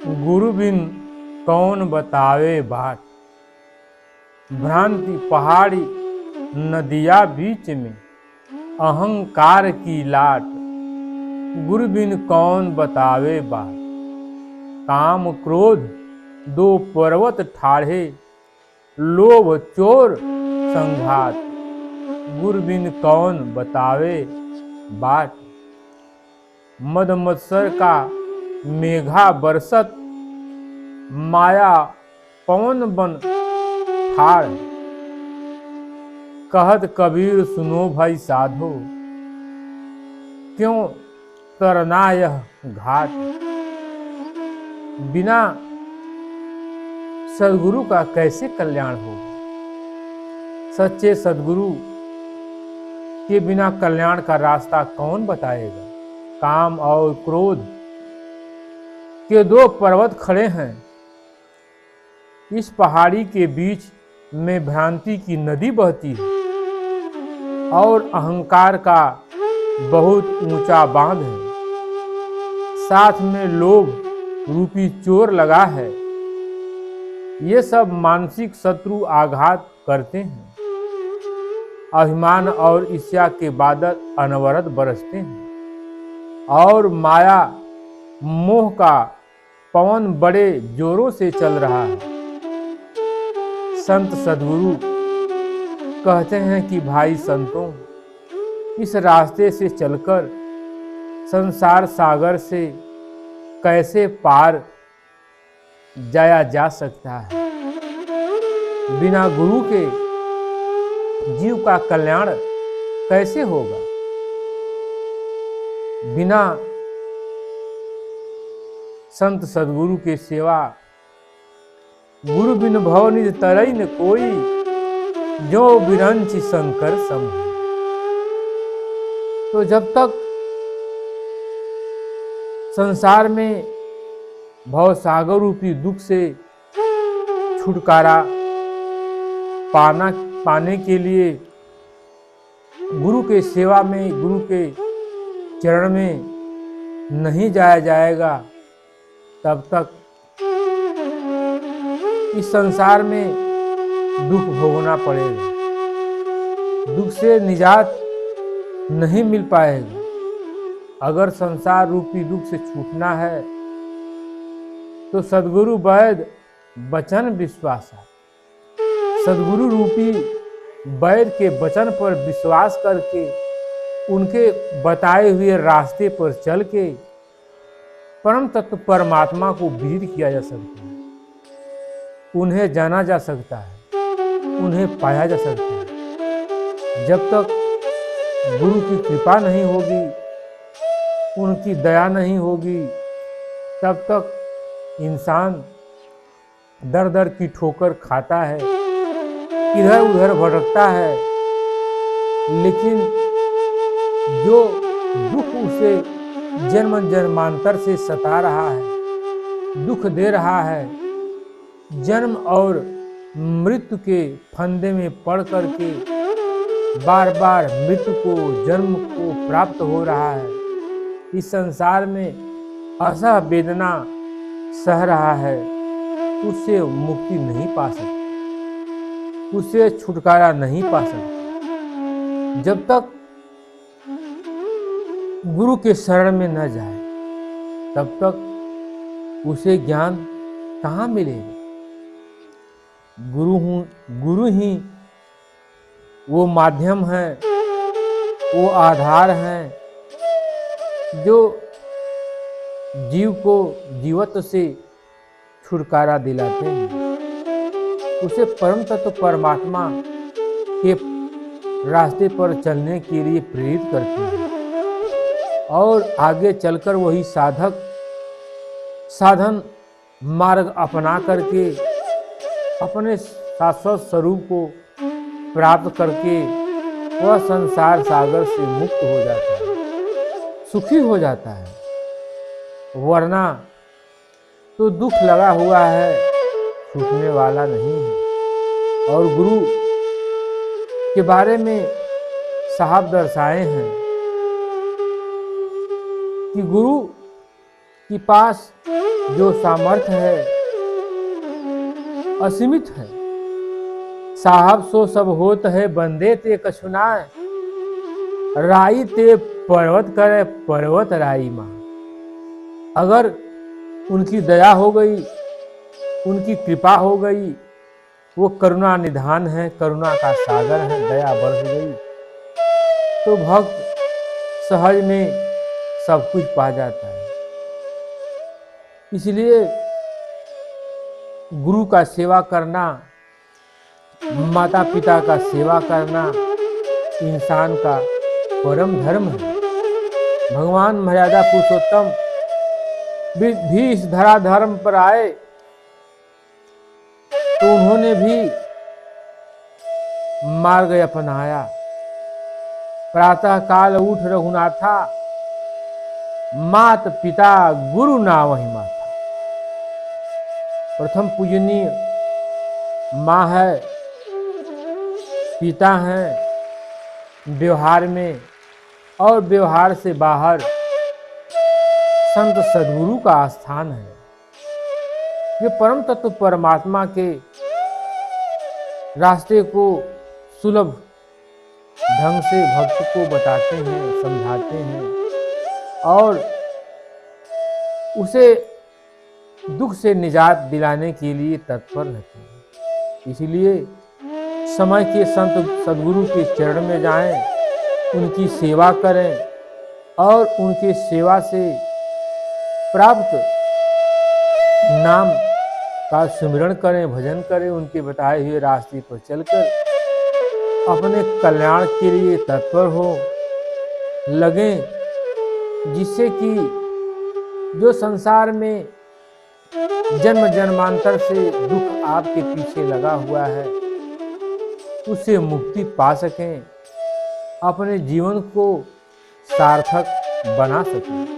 गुरु बिन कौन बतावे बाट, भ्रांति पहाड़ी नदिया बीच में अहंकार की लाट। गुरु बिन कौन बतावे बाट, काम क्रोध दो पर्वत ठाढ़े, लोभ चोर संघात। गुरु बिन कौन बतावे बाट, मद मत्सर का मेघा बरसत, माया पवन बन ठाड़। कहत कबीर सुनो भाई साधो, क्यों तरना यह घाट। बिना सदगुरु का कैसे कल्याण हो। सच्चे सदगुरु के बिना कल्याण का रास्ता कौन बताएगा। काम और क्रोध के दो पर्वत खड़े हैं, इस पहाड़ी के बीच में भ्रांति की नदी बहती है और अहंकार का बहुत ऊंचा बांध है। साथ में लोभ रूपी चोर लगा है। ये सब मानसिक शत्रु आघात करते हैं। अभिमान और ईर्ष्या के बादल अनवरत बरसते हैं और माया मोह का पवन बड़े जोरों से चल रहा है। संत सदगुरु कहते हैं कि भाई संतों, इस रास्ते से चलकर संसार सागर से कैसे पार जाया जा सकता है। बिना गुरु के जीव का कल्याण कैसे होगा। बिना संत सदगुरु के सेवा, गुरु बिन भव निज तरई न कोई, जो बिरंचि शंकर सम। तो जब तक संसार में भवसागर रूपी दुख से छुटकारा पाने के लिए गुरु के सेवा में, गुरु के चरण में नहीं जाया जाएगा, तब तक इस संसार में दुख भोगना पड़ेगा। दुख से निजात नहीं मिल पाएगा। अगर संसार रूपी दुख से छूटना है तो सदगुरु वैद वचन विश्वास है। सदगुरु रूपी वैद के वचन पर विश्वास करके, उनके बताए हुए रास्ते पर चल के परम तत्व परमात्मा को विदित किया जा सकता है। उन्हें जाना जा सकता है, उन्हें पाया जा सकता है। जब तक गुरु की कृपा नहीं होगी, उनकी दया नहीं होगी, तब तक इंसान दर दर की ठोकर खाता है, इधर उधर भटकता है। लेकिन जो दुख उसे जन्म जन्मांतर से सता रहा है, दुख दे रहा है, जन्म और मृत्यु के फंदे में पड़ करके बार बार मृत्यु को, जन्म को प्राप्त हो रहा है, इस संसार में असह वेदना सह रहा है, उससे मुक्ति नहीं पा सकता, उससे छुटकारा नहीं पा सकता। जब तक गुरु के शरण में न जाए, तब तक उसे ज्ञान कहाँ मिलेगा। गुरु ही वो माध्यम है, वो आधार है, जो जीव को जीवत्व से छुटकारा दिलाते हैं, उसे परम तत्व परमात्मा के रास्ते पर चलने के लिए प्रेरित करते हैं और आगे चलकर वही साधक साधन मार्ग अपना करके अपने शाश्वत स्वरूप को प्राप्त करके वह संसार सागर से मुक्त हो जाता है, सुखी हो जाता है। वरना तो दुख लगा हुआ है, छूटने वाला नहीं है। और गुरु के बारे में साहब दर्शाए हैं कि गुरु के पास जो सामर्थ्य है असीमित है। साहब सो सब होत है, बंदे ते कछुनाए, राई ते पर्वत करे, पर्वत राई माँ। अगर उनकी दया हो गई, उनकी कृपा हो गई, वो करुणा निधान है, करुणा का सागर है, दया बरस गई, तो भक्त सहज में सब कुछ पा जाता है। इसलिए गुरु का सेवा करना, माता पिता का सेवा करना इंसान का परम धर्म है। भगवान मर्यादा पुरुषोत्तम भी इस धरा धर्म पर आए तो उन्होंने भी मार्ग अपनाया। प्रातः काल उठ रघुनाथा, मात पिता गुरु नावहि माता। प्रथम पूजनीय माँ है, पिता हैं व्यवहार में, और व्यवहार से बाहर संत सद्गुरु का स्थान है, जो परम तत्व परमात्मा के रास्ते को सुलभ ढंग से भक्त को बताते हैं, समझाते हैं और उसे दुख से निजात दिलाने के लिए तत्पर रहते हैं। इसलिए समय के संत सद्गुरु के चरण में जाएं, उनकी सेवा करें और उनके सेवा से प्राप्त नाम का सुमिरण करें, भजन करें, उनके बताए हुए रास्ते पर चलकर अपने कल्याण के लिए तत्पर हो लगें, जिससे कि जो संसार में जन्म जन्मांतर से दुख आपके पीछे लगा हुआ है उससे मुक्ति पा सकें, अपने जीवन को सार्थक बना सकें।